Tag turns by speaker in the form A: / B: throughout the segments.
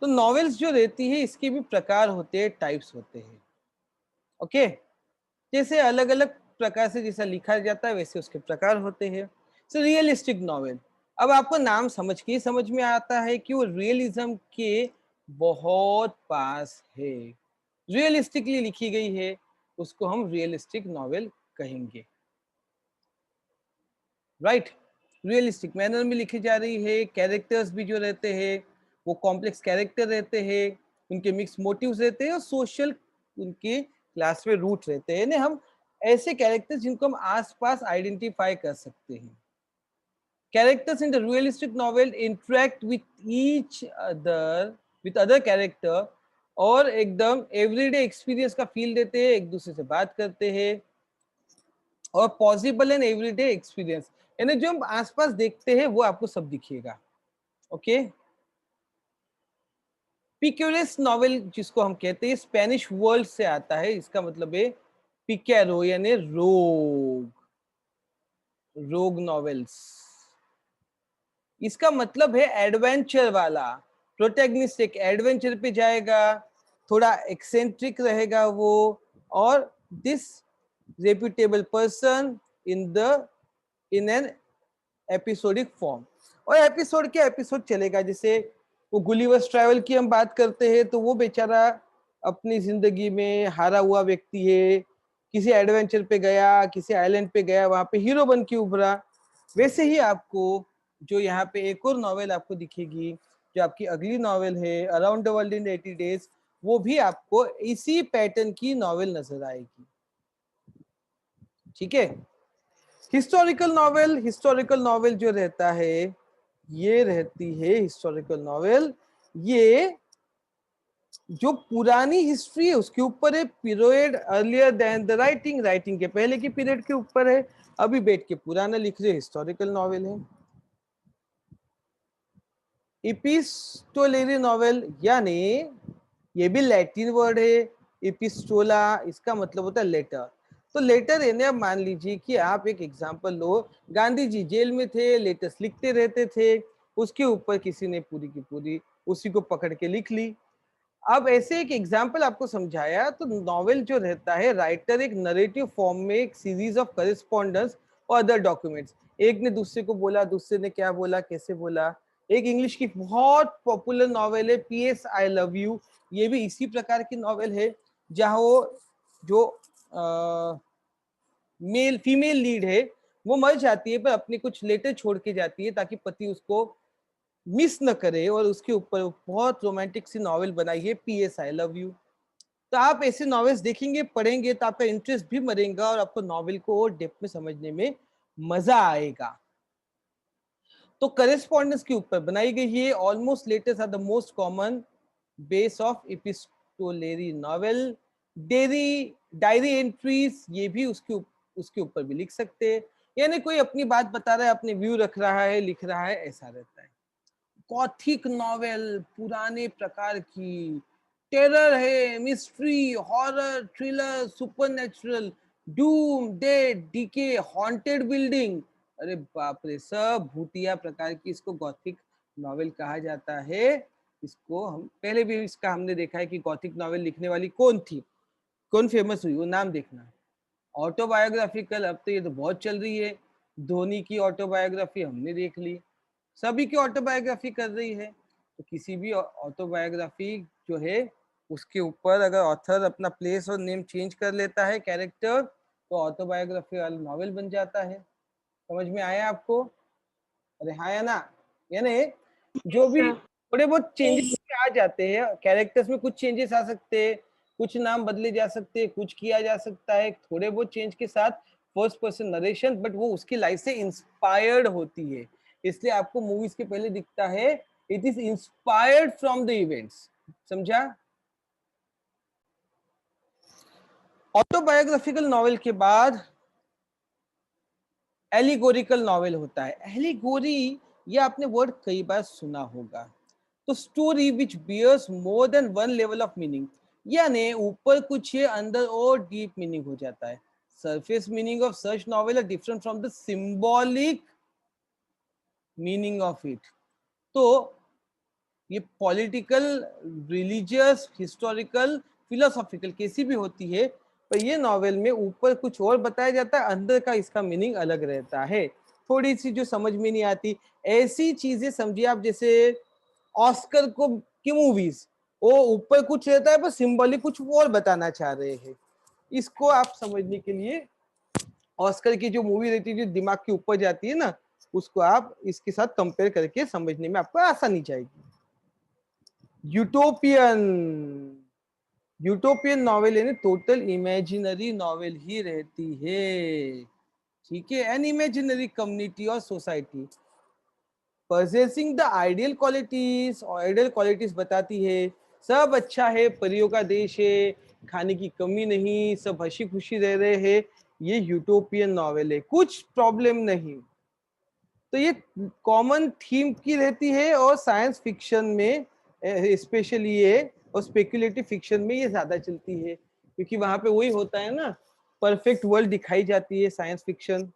A: तो नॉवेल्स जो रहती है इसके भी प्रकार होते हैं, टाइप्स होते हैं। ओके, जैसे अलग अलग प्रकार से जैसा लिखा जाता है वैसे उसके प्रकार होते हैं। सो रियलिस्टिक नॉवेल, अब आपको नाम समझ के समझ में आता है कि वो रियलिज्म के बहुत पास है, रियलिस्टिकली लिखी गई है, उसको हम रियलिस्टिक नॉवेल कहेंगे। राइट, रियलिस्टिक मैनर में लिखी जा रही है, कैरेक्टर्स भी जो रहते हैं वो कॉम्प्लेक्स कैरेक्टर रहते हैं, उनके मिक्स मोटिव्स रहते हैं और सोशल उनके क्लास में रूट रहते हैं, यानी हम ऐसे कैरेक्टर्स जिनको हम आसपास आइडेंटिफाई कर सकते हैं। Characters in the realistic novel interact with each other, with other character, और एकदम एवरीडे एक्सपीरियंस का फील देते हैं, एक दूसरे से बात करते हैं, और पॉसिबल एंड एवरीडे एक्सपीरियंस, यानी जो हम आसपास देखते हैं वो आपको सब दिखेगा। ओके, पिक्यूरियस नॉवेल जिसको हम कहते हैं स्पेनिश वर्ड से आता है, इसका मतलब है पिकेरो यानी रोग, रोग नॉवेल्स। इसका मतलब है एडवेंचर वाला, प्रोटैगनिस्ट एक एडवेंचर पे जाएगा, थोड़ा एक्सेंट्रिक रहेगा वो, और this reputable person in an episodic form, और एपिसोड के एपिसोड चलेगा। जैसे वो गुलिवर्स ट्रैवल की हम बात करते हैं तो वो बेचारा अपनी जिंदगी में हारा हुआ व्यक्ति है, किसी एडवेंचर पे गया, किसी आइलैंड पे गया, वहां पे हीरो बन के उभरा। वैसे ही आपको जो यहाँ पे एक और नॉवेल आपको दिखेगी, जो आपकी अगली नॉवेल है around the world in 80 days, वो भी आपको इसी पैटर्न की नॉवेल नजर आएगी। ठीक है, हिस्टोरिकल नॉवेल जो रहता है, ये रहती है हिस्टोरिकल नॉवेल, ये जो पुरानी हिस्ट्री है उसके ऊपर है, period earlier than the writing, writing के पहले की पीरियड के ऊपर है, अभी बैठ के पुराना लिख रहे हिस्टोरिकल नॉवेल है। इपिस्टोलेरी नॉवेल, यानी ये भी लैटिन वर्ड है, इपिस्टोला, इसका मतलब होता है लेटर। तो लेटर यानी आप मान लीजिए कि आप एक एग्जांपल लो, गांधी जी जेल में थे, लेटर्स लिखते रहते थे, उसके ऊपर किसी ने पूरी की पूरी उसी को पकड़ के लिख ली। अब ऐसे एक एग्जाम्पल आपको समझाया, तो नॉवेल जो रहता है, राइटर एक नरेटिव फॉर्म में एक सीरीज ऑफ करेस्पॉन्डेंस और अदर डॉक्यूमेंट्स, एक ने दूसरे को बोला, दूसरे ने क्या बोला, कैसे बोला। एक इंग्लिश की बहुत पॉपुलर नॉवेल है पीएस आई लव यू, ये भी इसी प्रकार की नॉवेल है, जहाँ वो जो मेल फीमेल लीड है वो मर जाती है, पर अपने कुछ लेटर छोड़ के जाती है ताकि पति उसको मिस न करे, और उसके ऊपर बहुत रोमांटिक सी नॉवेल बनाई है पीएस आई लव यू। तो आप ऐसे नॉवेल्स देखेंगे, पढ़ेंगे तो आपका इंटरेस्ट भी मरेगा और आपको नॉवेल को और डेप्थ में समझने में मजा आएगा। तो करेस्पॉन्डेंस के ऊपर बनाई गई है, almost letters are the most common base of epistolary novel. डेरी डायरी एंट्रीज, ये भी उसके ऊपर भी लिख सकते हैं, यानी कोई अपनी बात बता रहा है, अपने व्यू रख रहा है, लिख रहा है, ऐसा रहता है। गॉथिक नॉवेल, पुराने प्रकार की, टेरर है, mystery, horror, thriller, supernatural, doom, dead, decay, haunted building, अरे बाप रे, सब भूतिया प्रकार की इसको गॉथिक नॉवेल कहा जाता है। इसको हम पहले भी इसका हमने देखा है कि गॉथिक नॉवेल लिखने वाली कौन थी, कौन फेमस हुई, वो नाम देखना। ऑटोबायोग्राफिकल, अब तो ये तो बहुत चल रही है, धोनी की ऑटोबायोग्राफी हमने देख ली, सभी की ऑटोबायोग्राफी कर रही है। तो किसी भी ऑटोबायोग्राफी जो है उसके ऊपर अगर ऑथर अपना प्लेस और नेम चेंज कर लेता है, कैरेक्टर, तो ऑटोबायोग्राफी वाला नॉवेल बन जाता है। समझ में आया आपको? अरे हाँ या ना, यानी जो भी थोड़े बहुत चेंजेस आ जाते हैं कैरेक्टर्स में, कुछ चेंजेस आ सकते हैं, कुछ नाम बदले जा सकते हैं, कुछ किया जा सकता है थोड़े बहुत चेंज के साथ, फर्स्ट पर्सन नरेशन, बट वो उसकी लाइफ से इंस्पायर्ड होती है, इसलिए आपको मूवीज के पहले दिखता है it is inspired from the events. समझा? ऑटोबायोग्राफिकल नॉवेल के बाद एलिगोरिकल नॉवेल होता है। एलिगोरी, ये आपने वर्ड कई बार सुना होगा। तो story which bears more than one level of meaning, यानी ऊपर कुछ है, अंदर और डीप मीनिंग हो जाता है। Surface meaning of such novel are different from the symbolic meaning of it. तो ये पॉलिटिकल, रिलीजियस, हिस्टोरिकल, फिलोसॉफिकल कैसी भी होती है, पर ये नॉवेल में ऊपर कुछ और बताया जाता है, अंदर का इसका मीनिंग अलग रहता है। थोड़ी सी जो समझ में नहीं आती ऐसी चीजें समझिए आप, जैसे ऑस्कर को की मूवीज, वो ऊपर कुछ रहता है पर सिंबलिक कुछ और बताना चाह रहे हैं। इसको आप समझने के लिए ऑस्कर की जो मूवी रहती है जो दिमाग के ऊपर जाती है ना, उसको आप इसके साथ कंपेयर करके समझने में आपको आसानी जाएगी। यूटोपियन, यूटोपियन नॉवेल यानी टोटल इमेजिनरी नॉवेल ही रहती है, ठीक है। एन इमेजिनरी कम्युनिटी और society possessing the ideal qualities, और आइडियल क्वालिटीज बताती है सब अच्छा है, परियों का देश है, खाने की कमी नहीं, सब हंसी खुशी रह रहे हैं, ये यूटोपियन नॉवेल है, कुछ प्रॉब्लम नहीं। तो ये कॉमन थीम की रहती है, और साइंस फिक्शन में स्पेशली ये, और स्पेकुलेटिव फिक्शन में ये ज्यादा चलती है, क्योंकि वहां पे वही होता है ना, परफेक्ट वर्ल्ड दिखाई जाती है science fiction.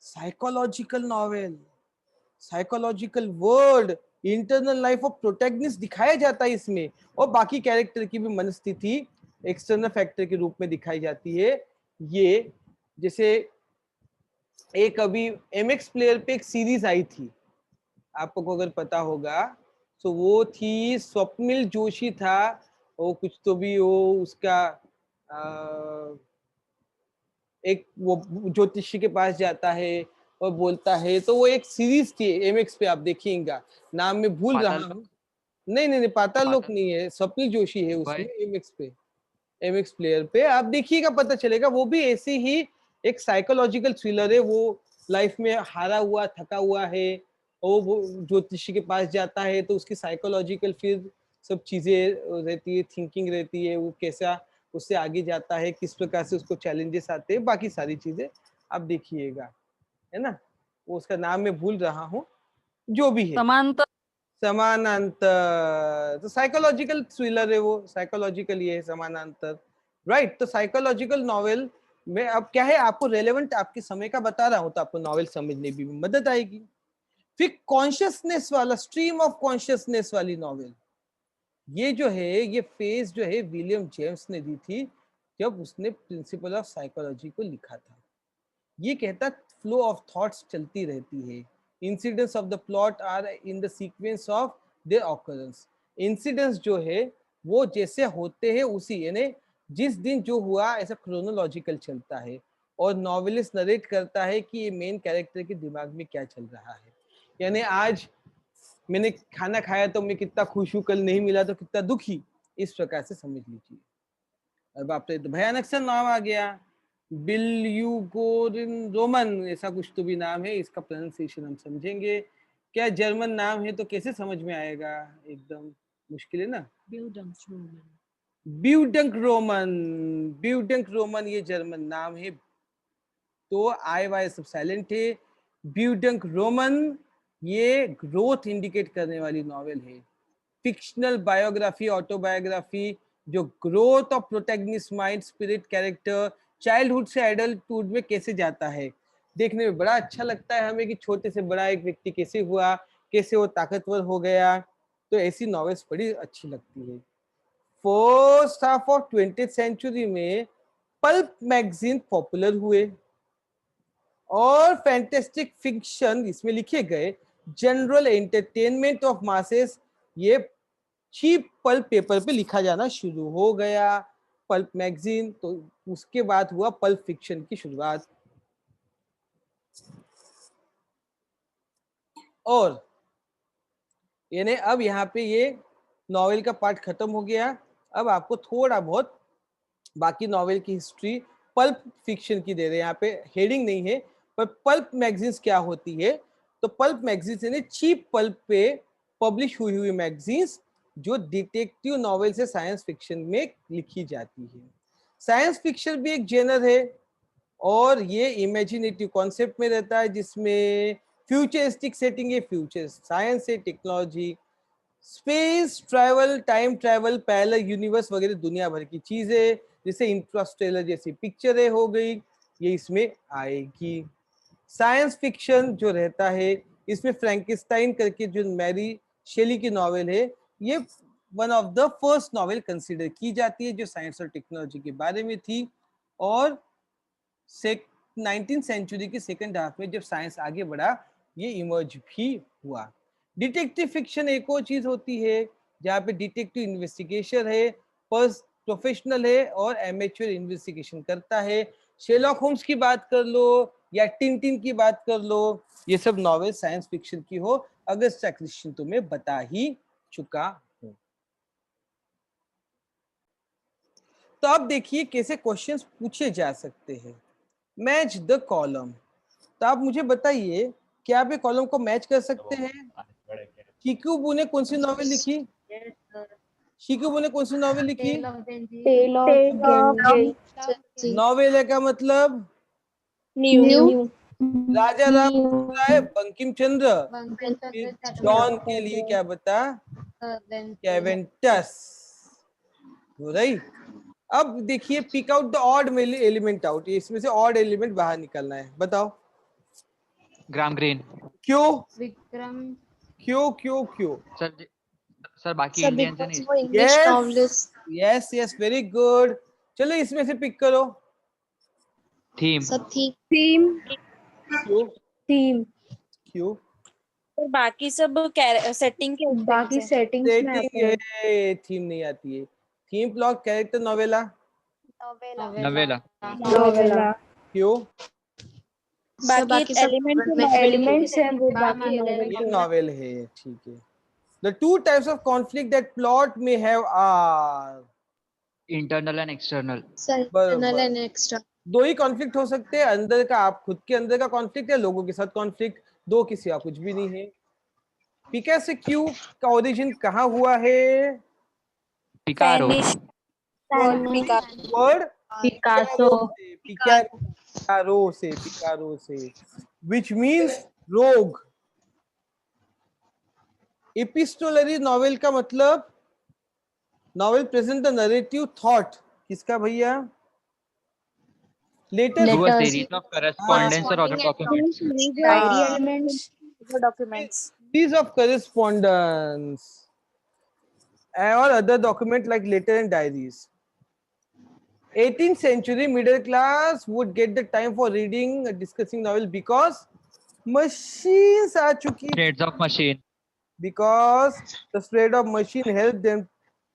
A: Psychological novel, psychological world, internal life of protagonist दिखाया जाता है इसमें, और बाकी कैरेक्टर की भी मनस्थिति एक्सटर्नल फैक्टर के रूप में दिखाई जाती है। ये जैसे एक अभी एमएक्स प्लेयर पे एक सीरीज आई थी, आपको अगर पता होगा, तो वो थी स्वप्निल जोशी था, वो कुछ तो भी वो उसका एक वो ज्योतिषी के पास जाता है और बोलता है, तो वो एक सीरीज थी एमएक्स पे, आप देखिएगा, नाम मैं भूल रहा हूँ। नहीं नहीं नहीं, पाताल लोक नहीं है, स्वप्निल जोशी है उसमें एमएक्स पे, एमएक्स प्लेयर पे आप देखिएगा, पता चलेगा। वो भी ऐसी ही एक साइकोलॉजिकल थ्रिलर है, वो लाइफ में हारा हुआ, थका हुआ है, और वो ज्योतिषी के पास जाता है, तो उसकी साइकोलॉजिकल फिर सब चीजें रहती है, थिंकिंग रहती है, वो कैसा उससे आगे जाता है, किस प्रकार से उसको चैलेंजेस आते हैं, बाकी सारी चीजें आप देखिएगा, है ना। वो उसका नाम मैं भूल रहा हूँ, जो भी है।
B: समांतर,
A: समानांतर, तो साइकोलॉजिकल थ्रिलर है वो, साइकोलॉजिकल ये है समानांतर, राइट। तो साइकोलॉजिकल नॉवेल में अब क्या है, आपको रेलेवेंट आपके समय का बता रहा हूं, तो आपको नॉवेल समझने भी मदद आएगी। फिर कॉन्शियसनेस वाला, स्ट्रीम ऑफ कॉन्शियसनेस वाली नॉवेल, ये जो है, ये फेज जो है विलियम जेम्स ने दी थी जब उसने प्रिंसिपल ऑफ साइकोलॉजी को लिखा था। ये कहता फ्लो ऑफ थॉट्स चलती रहती है, incidents of the plot are in the sequence of their occurrence. Incidents जो है वो जैसे होते हैं उसी, यानी जिस दिन जो हुआ ऐसा क्रोनोलॉजिकल चलता है, और नॉवेलिस्ट नरेट करता है कि ये मेन कैरेक्टर के दिमाग में क्या चल रहा है, यानी आज मैंने खाना खाया तो मैं कितना खुश हूँ, कल नहीं मिला तो कितना दुखी, इस प्रकार से समझ लीजिए। अब आप तो भयानक सा नाम आ गया, बिल्यूगोरिन रोमन, ऐसा कुछ तो भी नाम है, इसका प्रोनाउंसिएशन हम समझेंगे। क्या जर्मन नाम है तो कैसे समझ में आएगा, एकदम मुश्किल है ना। ब्यूडंक रोमन, ब्यूडंक रोमन ये जर्मन नाम है, तो आई वाई सब साइलेंट है। ब्यूडंक रोमन ये ग्रोथ इंडिकेट करने वाली नॉवेल है, फिक्शनल बायोग्राफी, ऑटोबायोग्राफी, जो growth of protagonist mind, spirit, character, childhood से एडल्टहुड में कैसे जाता है, देखने में बड़ा अच्छा लगता है हमें कि छोटे से बड़ा एक व्यक्ति कैसे हुआ, कैसे वो ताकतवर हो गया, तो ऐसी नॉवेल्स बड़ी अच्छी लगती है। First half of 20th century में पल्प मैगजीन पॉपुलर हुए, और फैंटेस्टिक फिक्शन इसमें लिखे गए, जनरल एंटरटेनमेंट ऑफ मासेस, ये चीप पल्प पेपर पे लिखा जाना शुरू हो गया, पल्प मैगजीन। तो उसके बाद हुआ पल्प फिक्शन की शुरुआत। और यानी अब यहाँ पे ये नॉवेल का पार्ट खत्म हो गया, अब आपको थोड़ा बहुत बाकी नॉवेल की हिस्ट्री पल्प फिक्शन की दे रहे हैं। यहाँ पे हेडिंग नहीं है, पर पल्प मैगजीन्स क्या होती है, तो पल्प मैगजीन्स यानी चीप पल्प पे पब्लिश हुई हुई मैगजीन्स, जो डिटेक्टिव नॉवेल से साइंस फिक्शन में लिखी जाती है। साइंस फिक्शन भी एक जेनर है, और ये इमेजिनेटिव कॉन्सेप्ट में रहता है, जिसमें फ्यूचरिस्टिक सेटिंग है, फ्यूचर साइंस है, technology, space travel, time travel, parallel universe वगैरह दुनिया भर की चीजें, जैसे इंटरस्टेलर जैसी पिक्चरें हो गई, ये इसमें आएगी। साइंस फिक्शन जो रहता है, इसमें फ्रैंकेस्टाइन करके जो मैरी शेली की नॉवेल है। ये one of the first novel consider की जाती है जो साइंस और टेक्नोलॉजी के बारे में थी, और 19th सेंचुरी की सेकंड हाफ में जब साइंस आगे बढ़ा ये इमर्ज भी हुआ। डिटेक्टिव फिक्शन एक और चीज होती है जहाँ पे डिटेक्टिव इन्वेस्टिगेशन है, प्रोफेशनल है और एमेच्योर इन्वेस्टिगेशन करता है। शेरलॉक होम्स की बात कर लो या टिनटिन की बात कर लो, ये सब नॉवेल साइंस फिक्शन की हो। अगस्टा क्रिस्टी तुम्हें बता ही चुका हूं। तो अब देखिए कैसे क्वेश्चंस पूछे जा सकते हैं। मैच द कॉलम, तो आप मुझे बताइए क्या आप ये कॉलम को मैच कर सकते हैं? शिकुबू ने कौन सी नॉवेल लिखी? शिकुबू ने कौन सी नॉवेल लिखी?
B: टेल ऑफ
A: नॉवेल है का मतलब
B: न्यू
A: राजा राम राय बंकिम चंद्र, जॉन के लिए क्या बता? कैवेंटस। राइट। अब देखिए pick out the odd element out, इसमें से ऑड एलिमेंट बाहर निकलना है, बताओ।
C: Graham Greene.
A: क्यों?
B: विक्रम।
A: क्यों?
C: सर बाकी इंडियंस है
B: वो English novelist.
A: Yes very good. चलो इसमें से पिक करो।
C: थीम।
B: सब थीम।
A: क्यों?
D: और बाकी सब सेटिंग के
B: बाकी सेटिंग्स में आते हैं।
A: है, थीम नहीं आती है। Theme, plot, character, novella.
C: Novella.
A: क्यों?
D: बाकी
B: एलिमेंट्स हैं वो बाकी
A: ये नॉवेल है, ठीक है। The two types of conflict that plot may have are
C: internal and external.
B: Internal and external.
A: दो ही कॉन्फ्लिक्ट हो सकते हैं, अंदर का आप खुद के अंदर का कॉन्फ्लिक्ट या लोगों के साथ कॉन्फ्लिक्ट, दो के सिवा कुछ भी नहीं है। पिकासो क्यू का ओरिजिन कहाँ हुआ है?
C: पिकारो।
A: Word
B: Picasso.
A: पिकारो से which means रोग। एपिस्टोलरी नॉवेल का मतलब novel present the narrative thought, किसका भैया? Letter
C: Through a series of correspondence or other documents.
B: Diary elements.
D: documents.
A: series of correspondence or other document like letter and diaries. 18th century middle class would get the time for reading discussing novel because machines are chuki,
C: Shades of machine.
A: because the spread of machine helped them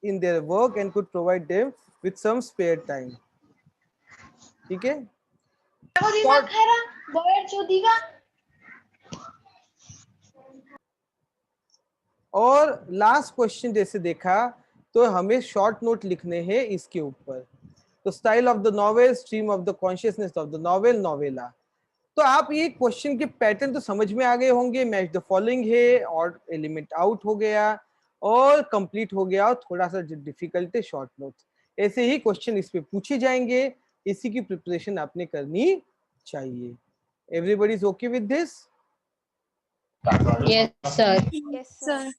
A: in their work and could provide them with some spare time. ठीक है? और last question जैसे देखा तो हमें short note लिखने हैं इसके ऊपर। तो style of the novel, stream of the consciousness of the novel, novella. तो आप ये क्वेश्चन के पैटर्न तो समझ में आ गए होंगे। मैच द फॉलोइंग है और एलिमेंट आउट हो गया और कंप्लीट हो गया, और थोड़ा सा डिफिकल्ट है शॉर्ट नोट्स। ऐसे ही क्वेश्चन इस पे पूछे जाएंगे, इसी की प्रिपरेशन आपने करनी चाहिए। Everybody is okay with this?
B: Yes sir.
D: Yes, sir.